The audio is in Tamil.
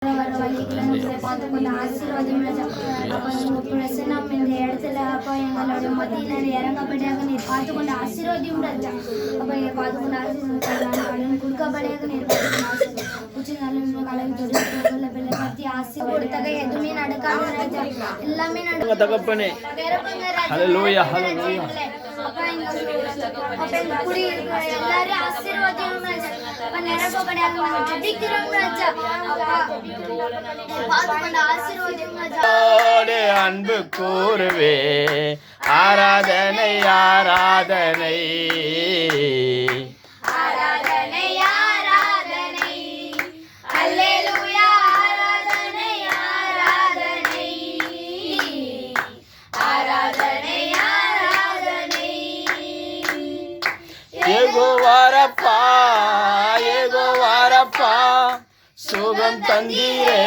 பார்த்து கொஞ்சம் ஆசீர்வாதம் அப்போ உங்கள் பிரசனம் இந்த இடத்துல அப்போ எங்களோட மத்தியில் இறங்கப்படியாக நீர் பார்த்து கொண்டு ஆசீர்வாதம் ராஜா அப்போ எங்களை பார்த்து கொண்டு ஆசீர்வாதம் கொடுக்கப்படியாக நீர் பார்த்து உச்சி நல்ல கலவி தொழில் பிள்ளை பற்றி ஆசீர்வாதம் கொடுத்தக எதுவுமே நடக்காது ராஜா எல்லாமே நடக்கும் அப்பா எங்க குடியிருக்கிற எல்லாரும் ஆசீர்வாதம் நிரப்பப்படியாக ஜெபிக்கிறோம் ராஜா அன்பு கூறுவே ஆராதனை ஆராதனை ஆராதனை ஆராதனை அல்லேலூயா ஆராதனை ஆராதனை ஆராதனை ஆராதனை யெகோவாரப்பா யெகோவாரப்பா சுகம் தந்தீரே